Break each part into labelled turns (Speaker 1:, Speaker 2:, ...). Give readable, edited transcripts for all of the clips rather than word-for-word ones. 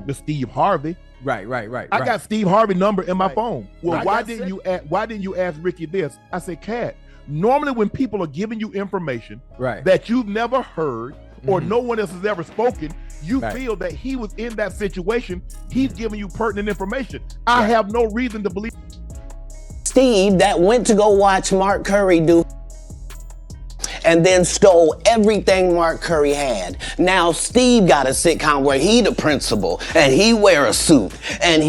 Speaker 1: to Steve Harvey.
Speaker 2: Right.
Speaker 1: I got Steve Harvey number in my
Speaker 2: Right.
Speaker 1: phone. Well,
Speaker 2: Right.
Speaker 1: why didn't you ask Ricky this? I said, Katt, normally when people are giving you information
Speaker 2: Right.
Speaker 1: that you've never heard or no one else has ever spoken, you
Speaker 2: Right.
Speaker 1: feel that he was in that situation. He's giving you pertinent information. I have no reason to believe.
Speaker 3: Steve that went to go watch Mark Curry do and then stole everything Mark Curry had. Now Steve got a sitcom where he the principal and he wear a suit and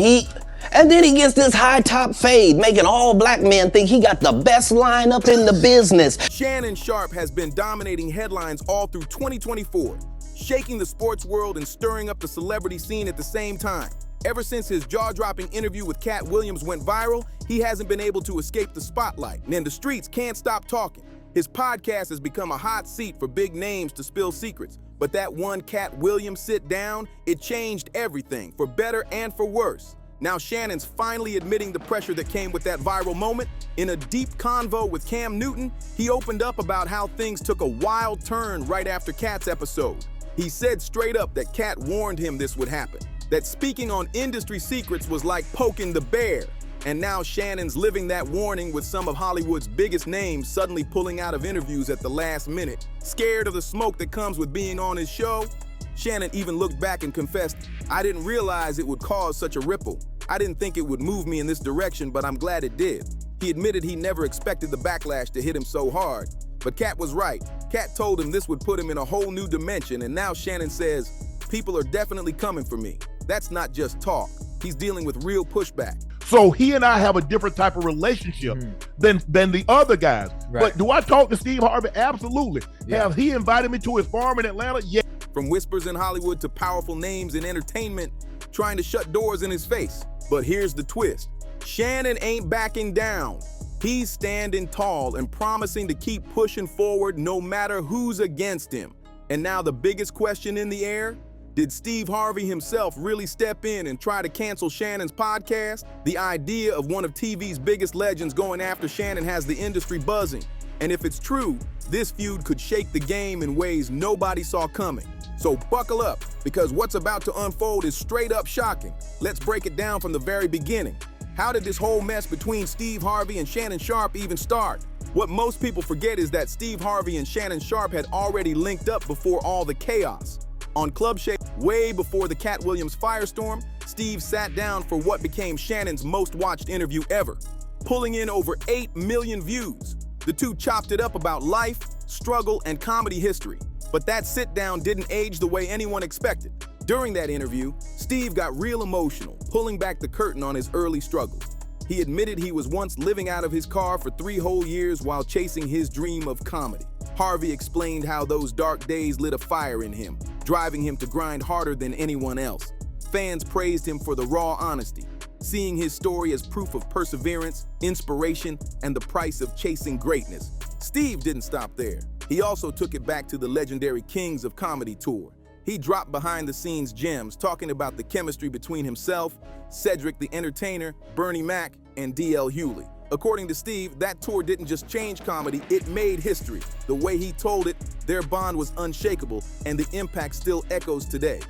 Speaker 3: then he gets this high top fade, making all black men think he got the best lineup in the business.
Speaker 4: Shannon Sharpe has been dominating headlines all through 2024, shaking the sports world and stirring up the celebrity scene at the same time. Ever since his jaw-dropping interview with Katt Williams went viral, he hasn't been able to escape the spotlight, and the streets can't stop talking. His podcast has become a hot seat for big names to spill secrets, but that one Katt Williams sit down, it changed everything, for better and for worse. Now Shannon's finally admitting the pressure that came with that viral moment. In a deep convo with Cam Newton, he opened up about how things took a wild turn right after Katt's episode. He said straight up that Katt warned him this would happen, that speaking on industry secrets was like poking the bear. And now Shannon's living that warning with some of Hollywood's biggest names suddenly pulling out of interviews at the last minute. Scared of the smoke that comes with being on his show, Shannon even looked back and confessed, "I didn't realize it would cause such a ripple. I didn't think it would move me in this direction, but I'm glad it did." He admitted he never expected the backlash to hit him so hard. But Katt was right. Katt told him this would put him in a whole new dimension, and now Shannon says, "People are definitely coming for me." That's not just talk. He's dealing with real pushback.
Speaker 1: So he and I have a different type of relationship than the other guys.
Speaker 2: Right.
Speaker 1: But do I talk to Steve Harvey? Absolutely.
Speaker 2: Yeah.
Speaker 1: Have he invited me to his farm in Atlanta? Yeah.
Speaker 4: From whispers in Hollywood to powerful names in entertainment trying to shut doors in his face. But here's the twist. Shannon ain't backing down. He's standing tall and promising to keep pushing forward no matter who's against him. And now the biggest question in the air, did Steve Harvey himself really step in and try to cancel Shannon's podcast? The idea of one of TV's biggest legends going after Shannon has the industry buzzing. And if it's true, this feud could shake the game in ways nobody saw coming. So buckle up, because what's about to unfold is straight up shocking. Let's break it down from the very beginning. How did this whole mess between Steve Harvey and Shannon Sharpe even start? What most people forget is that Steve Harvey and Shannon Sharpe had already linked up before all the chaos. On Club Shay, way before the Katt Williams firestorm, Steve sat down for what became Shannon's most watched interview ever, pulling in over 8 million views. The two chopped it up about life, struggle, and comedy history. But that sit-down didn't age the way anyone expected. During that interview, Steve got real emotional, pulling back the curtain on his early struggles. He admitted he was once living out of his car for 3 whole years while chasing his dream of comedy. Harvey explained how those dark days lit a fire in him, driving him to grind harder than anyone else. Fans praised him for the raw honesty, seeing his story as proof of perseverance, inspiration, and the price of chasing greatness. Steve didn't stop there. He also took it back to the legendary Kings of Comedy tour. He dropped behind-the-scenes gems, talking about the chemistry between himself, Cedric the Entertainer, Bernie Mac, and D.L. Hewley. According to Steve, that tour didn't just change comedy, it made history. The way he told it, their bond was unshakable, and the impact still echoes today.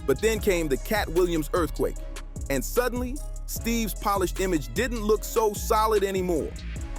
Speaker 4: But then came the Katt Williams earthquake, and suddenly, Steve's polished image didn't look so solid anymore.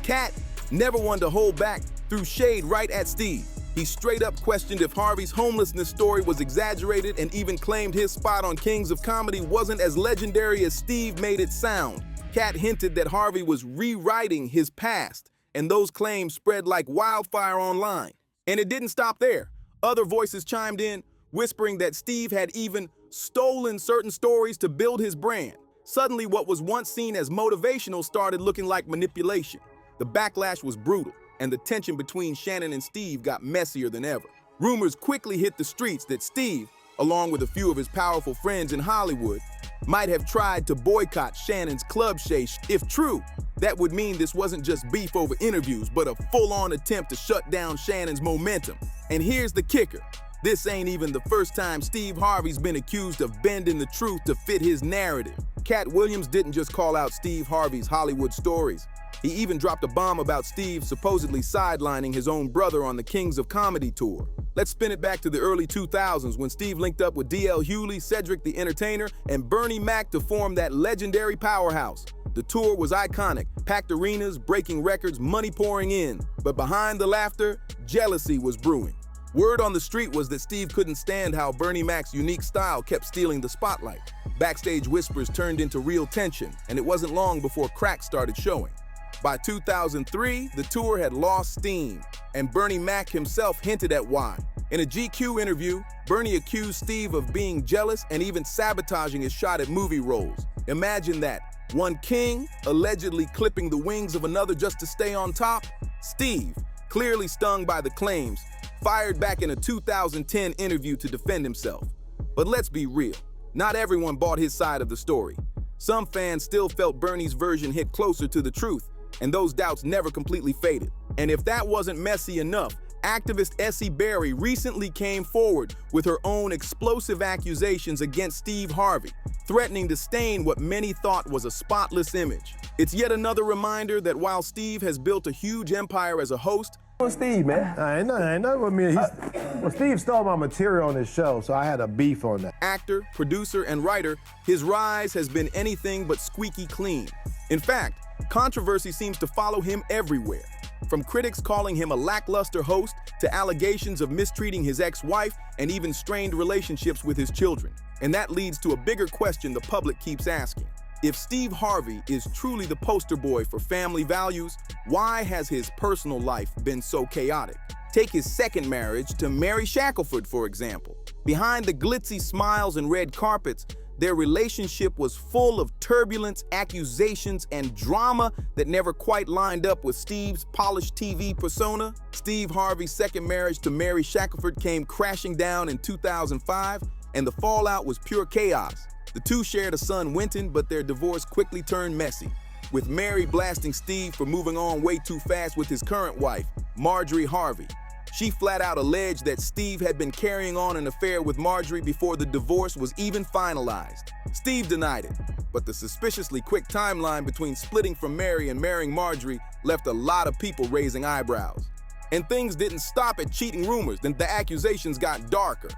Speaker 4: Katt never wanted to hold back, threw shade right at Steve. He straight up questioned if Harvey's homelessness story was exaggerated and even claimed his spot on Kings of Comedy wasn't as legendary as Steve made it sound. Katt hinted that Harvey was rewriting his past, and those claims spread like wildfire online. And it didn't stop there. Other voices chimed in, whispering that Steve had even stolen certain stories to build his brand. Suddenly, what was once seen as motivational started looking like manipulation. The backlash was brutal, and the tension between Shannon and Steve got messier than ever. Rumors quickly hit the streets that Steve, along with a few of his powerful friends in Hollywood, might have tried to boycott Shannon's Club Shay. If true, that would mean this wasn't just beef over interviews, but a full-on attempt to shut down Shannon's momentum. And here's the kicker. This ain't even the first time Steve Harvey's been accused of bending the truth to fit his narrative. Katt Williams didn't just call out Steve Harvey's Hollywood stories. He even dropped a bomb about Steve supposedly sidelining his own brother on the Kings of Comedy tour. Let's spin it back to the early 2000s when Steve linked up with D.L. Hewley, Cedric the Entertainer, and Bernie Mac to form that legendary powerhouse. The tour was iconic, packed arenas, breaking records, money pouring in. But behind the laughter, jealousy was brewing. Word on the street was that Steve couldn't stand how Bernie Mac's unique style kept stealing the spotlight. Backstage whispers turned into real tension, and it wasn't long before cracks started showing. By 2003, the tour had lost steam, and Bernie Mac himself hinted at why. In a GQ interview, Bernie accused Steve of being jealous and even sabotaging his shot at movie roles. Imagine that. One king allegedly clipping the wings of another just to stay on top. Steve, clearly stung by the claims, fired back in a 2010 interview to defend himself. But let's be real, not everyone bought his side of the story. Some fans still felt Bernie's version hit closer to the truth, and those doubts never completely faded. And if that wasn't messy enough, activist Essie Berry recently came forward with her own explosive accusations against Steve Harvey, threatening to stain what many thought was a spotless image. It's yet another reminder that while Steve has built a huge empire as a host,
Speaker 2: Steve, man. Ain't nothing with me. Well, Steve stole my material on his show, so I had a beef on that.
Speaker 4: Actor, producer, and writer, his rise has been anything but squeaky clean. In fact, controversy seems to follow him everywhere. From critics calling him a lackluster host to allegations of mistreating his ex-wife and even strained relationships with his children. And that leads to a bigger question the public keeps asking. If Steve Harvey is truly the poster boy for family values, why has his personal life been so chaotic? Take his second marriage to Mary Shackelford, for example. Behind the glitzy smiles and red carpets, their relationship was full of turbulence, accusations, and drama that never quite lined up with Steve's polished TV persona. Steve Harvey's second marriage to Mary Shackelford came crashing down in 2005, and the fallout was pure chaos. The two shared a son, Winton, but their divorce quickly turned messy, with Mary blasting Steve for moving on way too fast with his current wife, Marjorie Harvey. She flat out alleged that Steve had been carrying on an affair with Marjorie before the divorce was even finalized. Steve denied it, but the suspiciously quick timeline between splitting from Mary and marrying Marjorie left a lot of people raising eyebrows. And things didn't stop at cheating rumors, then the accusations got darker.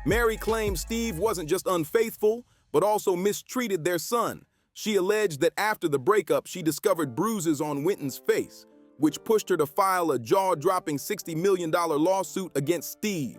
Speaker 4: Mary claimed Steve wasn't just unfaithful, but also mistreated their son. She alleged that after the breakup, she discovered bruises on Winton's face, which pushed her to file a jaw-dropping $60 million lawsuit against Steve.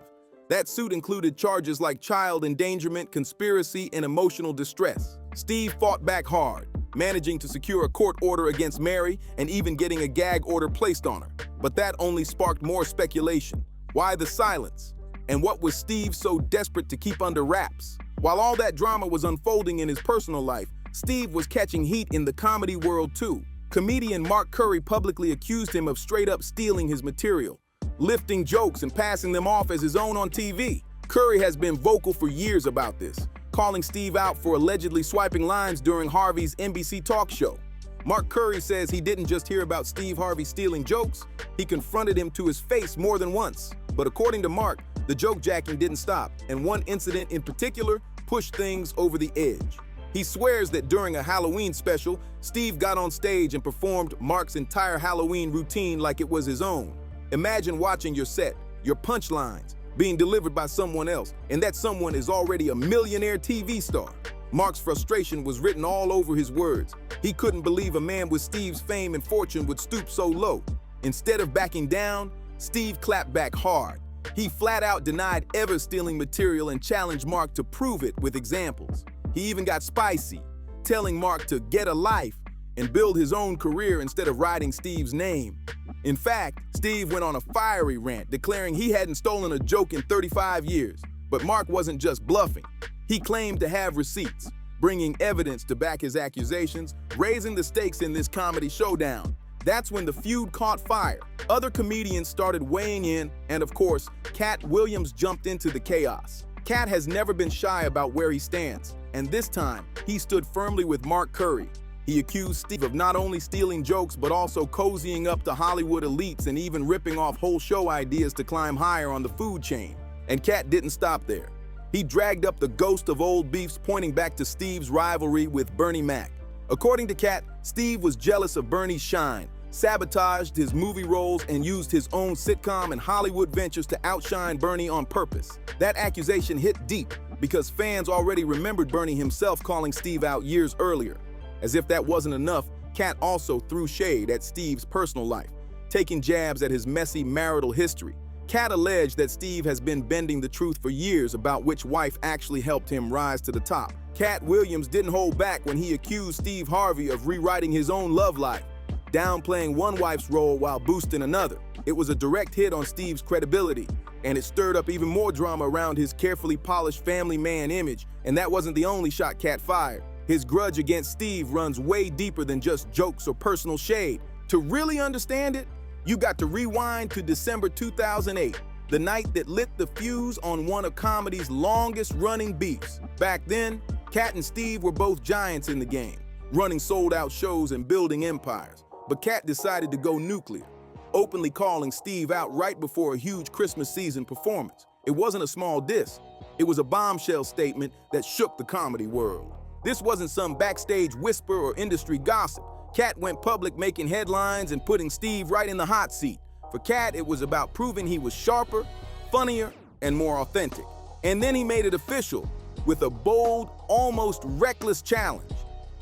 Speaker 4: That suit included charges like child endangerment, conspiracy, and emotional distress. Steve fought back hard, managing to secure a court order against Mary and even getting a gag order placed on her. But that only sparked more speculation. Why the silence? And what was Steve so desperate to keep under wraps? While all that drama was unfolding in his personal life, Steve was catching heat in the comedy world too. Comedian Mark Curry publicly accused him of straight up stealing his material, lifting jokes and passing them off as his own on TV. Curry has been vocal for years about this, calling Steve out for allegedly swiping lines during Harvey's NBC talk show. Mark Curry says he didn't just hear about Steve Harvey stealing jokes, he confronted him to his face more than once. But according to Mark, the joke jacking didn't stop, and one incident in particular pushed things over the edge. He swears that during a Halloween special, Steve got on stage and performed Mark's entire Halloween routine like it was his own. Imagine watching your set, your punchlines, being delivered by someone else, and that someone is already a millionaire TV star. Mark's frustration was written all over his words. He couldn't believe a man with Steve's fame and fortune would stoop so low. Instead of backing down, Steve clapped back hard. He flat out denied ever stealing material and challenged Mark to prove it with examples. He even got spicy, telling Mark to get a life and build his own career instead of riding Steve's name. In fact, Steve went on a fiery rant, declaring he hadn't stolen a joke in 35 years. But Mark wasn't just bluffing. He claimed to have receipts, bringing evidence to back his accusations, raising the stakes in this comedy showdown. That's when the feud caught fire. Other comedians started weighing in, and of course, Katt Williams jumped into the chaos. Katt has never been shy about where he stands, and this time, he stood firmly with Mark Curry. He accused Steve of not only stealing jokes, but also cozying up to Hollywood elites and even ripping off whole show ideas to climb higher on the food chain. And Katt didn't stop there. He dragged up the ghost of old beefs, pointing back to Steve's rivalry with Bernie Mac. According to Katt, Steve was jealous of Bernie's shine, sabotaged his movie roles, and used his own sitcom and Hollywood ventures to outshine Bernie on purpose. That accusation hit deep because fans already remembered Bernie himself calling Steve out years earlier. As if that wasn't enough, Katt also threw shade at Steve's personal life, taking jabs at his messy marital history. Katt alleged that Steve has been bending the truth for years about which wife actually helped him rise to the top. Katt Williams didn't hold back when he accused Steve Harvey of rewriting his own love life, downplaying one wife's role while boosting another. It was a direct hit on Steve's credibility, and it stirred up even more drama around his carefully polished family man image. And that wasn't the only shot Katt fired. His grudge against Steve runs way deeper than just jokes or personal shade. To really understand it, you got to rewind to December 2008, the night that lit the fuse on one of comedy's longest-running beefs. Back then, Katt and Steve were both giants in the game, running sold-out shows and building empires. But Katt decided to go nuclear, openly calling Steve out right before a huge Christmas season performance. It wasn't a small diss. It was a bombshell statement that shook the comedy world. This wasn't some backstage whisper or industry gossip. Katt went public making headlines and putting Steve right in the hot seat. For Katt, it was about proving he was sharper, funnier, and more authentic. And then he made it official with a bold, almost reckless challenge.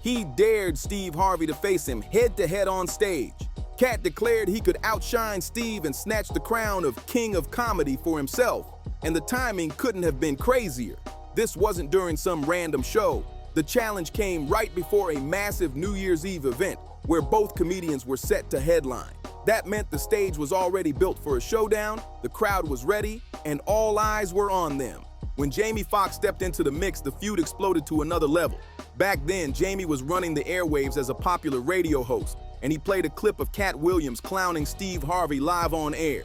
Speaker 4: He dared Steve Harvey to face him head-to-head on stage. Katt declared he could outshine Steve and snatch the crown of King of Comedy for himself. And the timing couldn't have been crazier. This wasn't during some random show. The challenge came right before a massive New Year's Eve event where both comedians were set to headline. That meant the stage was already built for a showdown, the crowd was ready, and all eyes were on them. When Jamie Foxx stepped into the mix, the feud exploded to another level. Back then, Jamie was running the airwaves as a popular radio host, and he played a clip of Katt Williams clowning Steve Harvey live on air.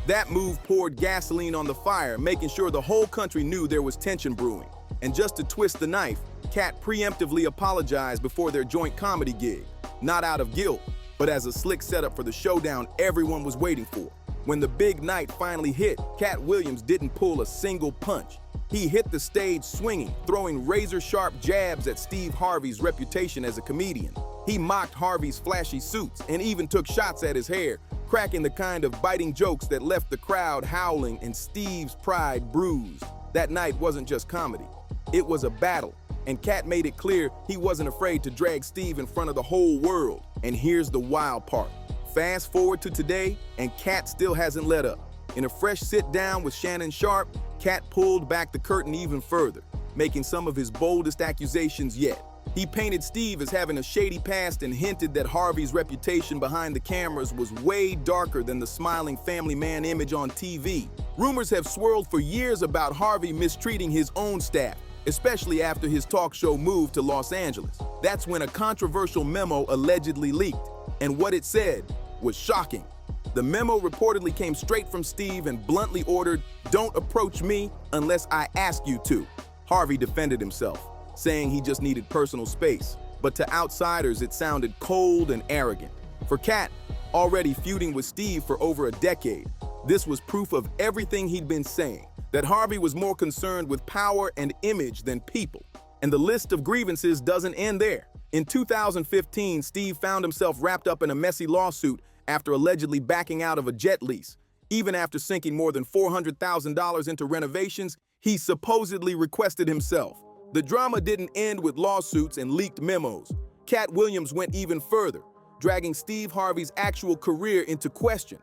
Speaker 4: That move poured gasoline on the fire, making sure the whole country knew there was tension brewing. And just to twist the knife, Katt preemptively apologized before their joint comedy gig, not out of guilt, but as a slick setup for the showdown everyone was waiting for. When the big night finally hit, Katt Williams didn't pull a single punch. He hit the stage swinging, throwing razor-sharp jabs at Steve Harvey's reputation as a comedian. He mocked Harvey's flashy suits and even took shots at his hair, cracking the kind of biting jokes that left the crowd howling and Steve's pride bruised. That night wasn't just comedy. It was a battle, and Katt made it clear he wasn't afraid to drag Steve in front of the whole world. And here's the wild part. Fast forward to today, and Katt still hasn't let up. In a fresh sit-down with Shannon Sharpe, Katt pulled back the curtain even further, making some of his boldest accusations yet. He painted Steve as having a shady past and hinted that Harvey's reputation behind the cameras was way darker than the smiling family man image on TV. Rumors have swirled for years about Harvey mistreating his own staff, especially after his talk show moved to Los Angeles. That's when a controversial memo allegedly leaked, and what it said was shocking. The memo reportedly came straight from Steve and bluntly ordered, "Don't approach me unless I ask you to." Harvey defended himself, saying he just needed personal space, but to outsiders it sounded cold and arrogant. For Katt, already feuding with Steve for over a decade, this was proof of everything he'd been saying, that Harvey was more concerned with power and image than people. And the list of grievances doesn't end there. In 2015, Steve found himself wrapped up in a messy lawsuit after allegedly backing out of a jet lease. Even after sinking more than $400,000 into renovations, he supposedly requested himself. The drama didn't end with lawsuits and leaked memos. Katt Williams went even further, dragging Steve Harvey's actual career into question.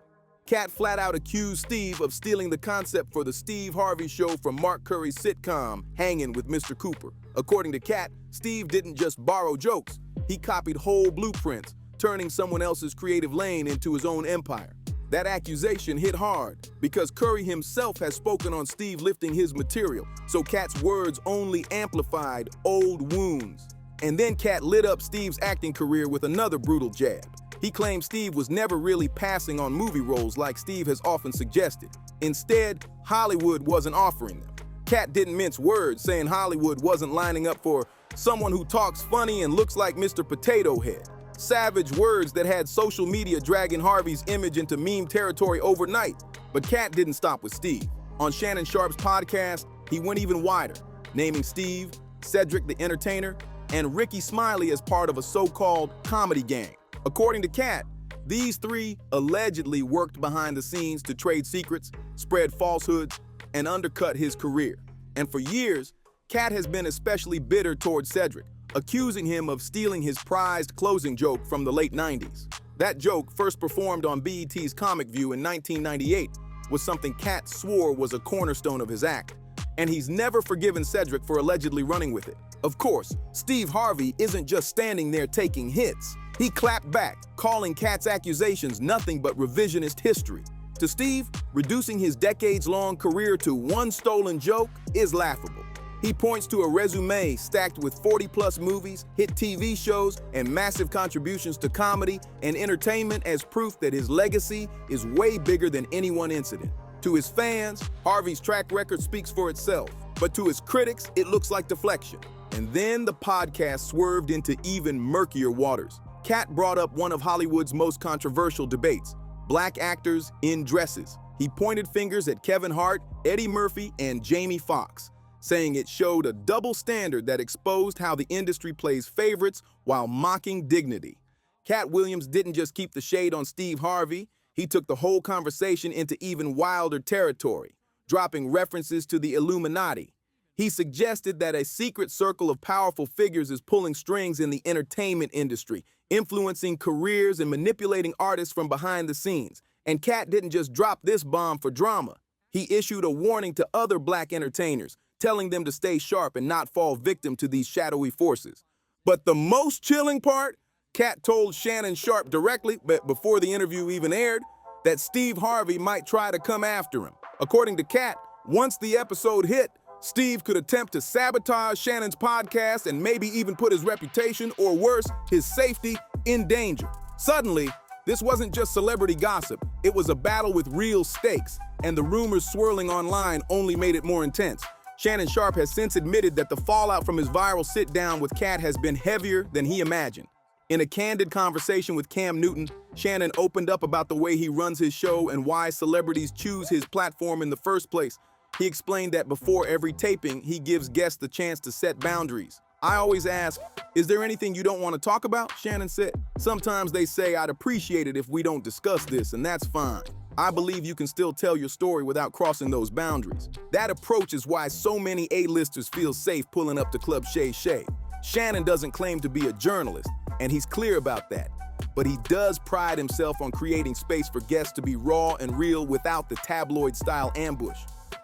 Speaker 4: Katt flat out accused Steve of stealing the concept for the Steve Harvey Show from Mark Curry's sitcom, Hangin' with Mr. Cooper. According to Katt, Steve didn't just borrow jokes, he copied whole blueprints, turning someone else's creative lane into his own empire. That accusation hit hard because Curry himself has spoken on Steve lifting his material, so Katt's words only amplified old wounds. And then Katt lit up Steve's acting career with another brutal jab. He claimed Steve was never really passing on movie roles like Steve has often suggested. Instead, Hollywood wasn't offering them. Katt didn't mince words, saying Hollywood wasn't lining up for someone who talks funny and looks like Mr. Potato Head. Savage words that had social media dragging Harvey's image into meme territory overnight. But Katt didn't stop with Steve. On Shannon Sharpe's podcast, he went even wider, naming Steve, Cedric the Entertainer, and Ricky Smiley as part of a so-called comedy gang. According to Katt, These three allegedly worked behind the scenes to trade secrets, spread falsehoods, and undercut his career. And for years, Katt has been especially bitter towards Cedric, accusing him of stealing his prized closing joke from the late 90s. That joke, first performed on BET's Comic View in 1998, was something Katt swore was a cornerstone of his act, and he's never forgiven Cedric for allegedly running with it. Of course, Steve Harvey isn't just standing there taking hits. He clapped back, calling Katt's accusations nothing but revisionist history. To Steve, reducing his decades-long career to one stolen joke is laughable. He points to a resume stacked with 40-plus movies, hit TV shows, and massive contributions to comedy and entertainment as proof that his legacy is way bigger than any one incident. To his fans, Harvey's track record speaks for itself, but to his critics, it looks like deflection. And then the podcast swerved into even murkier waters. Katt brought up one of Hollywood's most controversial debates: black actors in dresses. He pointed fingers at Kevin Hart, Eddie Murphy, and Jamie Foxx, saying it showed a double standard that exposed how the industry plays favorites while mocking dignity. Katt Williams didn't just keep the shade on Steve Harvey, he took the whole conversation into even wilder territory, dropping references to the Illuminati. He suggested that a secret circle of powerful figures is pulling strings in the entertainment industry, influencing careers and manipulating artists from behind the scenes. And Katt didn't just drop this bomb for drama. He issued a warning to other black entertainers, telling them to stay sharp and not fall victim to these shadowy forces. But the most chilling part, Katt told Shannon Sharpe directly, but before the interview even aired, that Steve Harvey might try to come after him. According to Katt, once the episode hit, Steve could attempt to sabotage Shannon's podcast and maybe even put his reputation, or worse, his safety, in danger. Suddenly, this wasn't just celebrity gossip, it was a battle with real stakes, and the rumors swirling online only made it more intense. Shannon Sharpe has since admitted that the fallout from his viral sit-down with Katt has been heavier than he imagined. In a candid conversation with Cam Newton, Shannon opened up about the way he runs his show and why celebrities choose his platform in the first place. He explained that before every taping, he gives guests the chance to set boundaries. "I always ask, is there anything you don't want to talk about?" Shannon said. "Sometimes they say I'd appreciate it if we don't discuss this, and that's fine. I believe you can still tell your story without crossing those boundaries." That approach is why so many A-listers feel safe pulling up to Club Shay Shay. Shannon doesn't claim to be a journalist, and he's clear about that. But he does pride himself on creating space for guests to be raw and real without the tabloid-style ambush.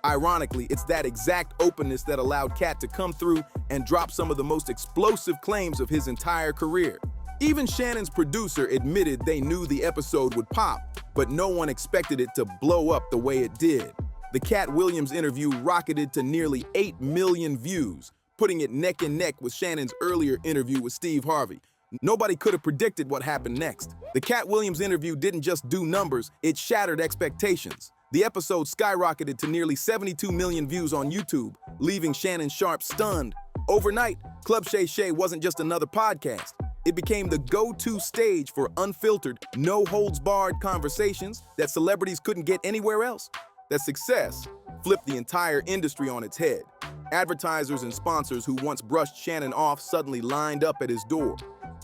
Speaker 4: Ironically, it's that exact openness that allowed Katt to come through and drop some of the most explosive claims of his entire career. Even Shannon's producer admitted they knew the episode would pop, but no one expected it to blow up the way it did. The Katt Williams interview rocketed to nearly 8 million views, putting it neck and neck with Shannon's earlier interview with Steve Harvey. Nobody could have predicted what happened next. The Katt Williams interview didn't just do numbers, it shattered expectations. The episode skyrocketed to nearly 72 million views on YouTube, leaving Shannon Sharpe stunned. Overnight, Club Shay Shay wasn't just another podcast. It became the go-to stage for unfiltered, no-holds-barred conversations that celebrities couldn't get anywhere else. That success flipped the entire industry on its head. Advertisers and sponsors who once brushed Shannon off suddenly lined up at his door.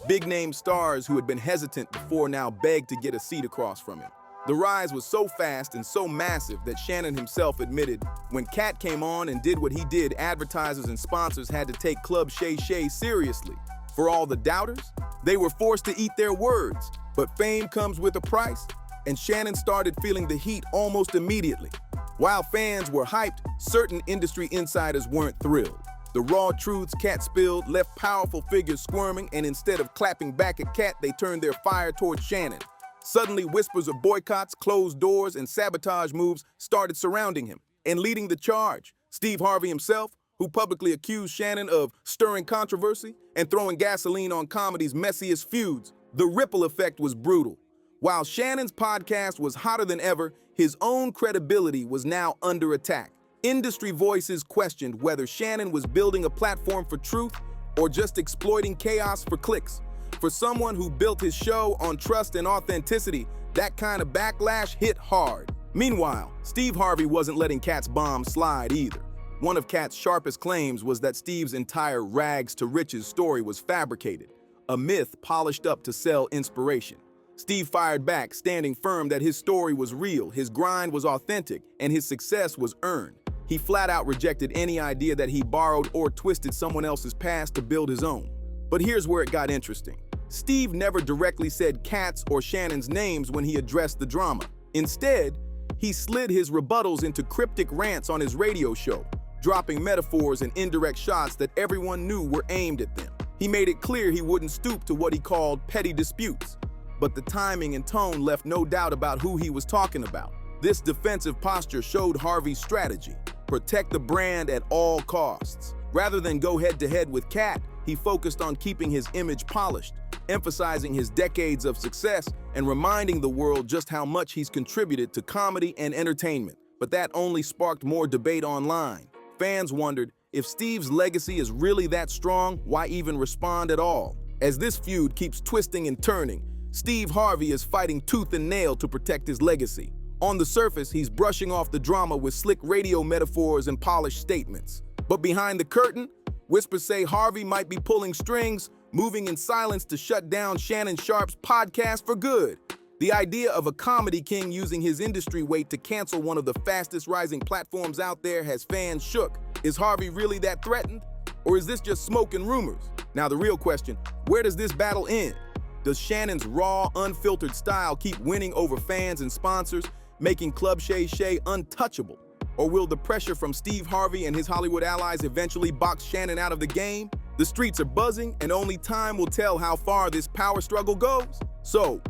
Speaker 4: Big-name stars who had been hesitant before now begged to get a seat across from him. The rise was so fast and so massive that Shannon himself admitted when Katt came on and did what he did, advertisers and sponsors had to take Club Shay Shay seriously. For all the doubters, they were forced to eat their words. But fame comes with a price, and Shannon started feeling the heat almost immediately. While fans were hyped, certain industry insiders weren't thrilled. The raw truths Katt spilled left powerful figures squirming, and instead of clapping back at Katt, they turned their fire towards Shannon. Suddenly, whispers of boycotts, closed doors, and sabotage moves started surrounding him. And leading the charge, Steve Harvey himself, who publicly accused Shannon of stirring controversy and throwing gasoline on comedy's messiest feuds. The ripple effect was brutal. While Shannon's podcast was hotter than ever, his own credibility was now under attack. Industry voices questioned whether Shannon was building a platform for truth or just exploiting chaos for clicks. For someone who built his show on trust and authenticity, that kind of backlash hit hard. Meanwhile, Steve Harvey wasn't letting Katt's bomb slide either. One of Katt's sharpest claims was that Steve's entire rags to riches story was fabricated, a myth polished up to sell inspiration. Steve fired back, standing firm that his story was real, his grind was authentic, and his success was earned. He flat out rejected any idea that he borrowed or twisted someone else's past to build his own. But here's where it got interesting. Steve never directly said Katt's or Shannon's names when he addressed the drama. Instead, he slid his rebuttals into cryptic rants on his radio show, dropping metaphors and indirect shots that everyone knew were aimed at them. He made it clear he wouldn't stoop to what he called petty disputes, but the timing and tone left no doubt about who he was talking about. This defensive posture showed Harvey's strategy: protect the brand at all costs. Rather than go head-to-head with Katt, he focused on keeping his image polished, emphasizing his decades of success and reminding the world just how much he's contributed to comedy and entertainment. But that only sparked more debate online. Fans wondered, if Steve's legacy is really that strong, why even respond at all? As this feud keeps twisting and turning, Steve Harvey is fighting tooth and nail to protect his legacy. On the surface, he's brushing off the drama with slick radio metaphors and polished statements. But behind the curtain, whispers say Harvey might be pulling strings, moving in silence to shut down Shannon Sharpe's podcast for good. The idea of a comedy king using his industry weight to cancel one of the fastest rising platforms out there has fans shook. Is Harvey really that threatened? Or is this just smoke and rumors? Now the real question, where does this battle end? Does Shannon's raw, unfiltered style keep winning over fans and sponsors, making Club Shay Shay untouchable? Or will the pressure from Steve Harvey and his Hollywood allies eventually box Shannon out of the game? The streets are buzzing, and only time will tell how far this power struggle goes. So,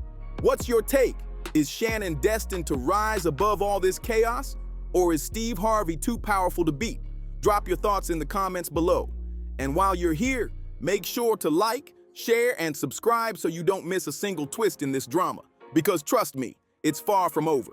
Speaker 4: what's your take? Is Shannon destined to rise above all this chaos? Or is Steve Harvey too powerful to beat? Drop your thoughts in the comments below. And while you're here, make sure to like, share, and subscribe so you don't miss a single twist in this drama. Because trust me, it's far from over.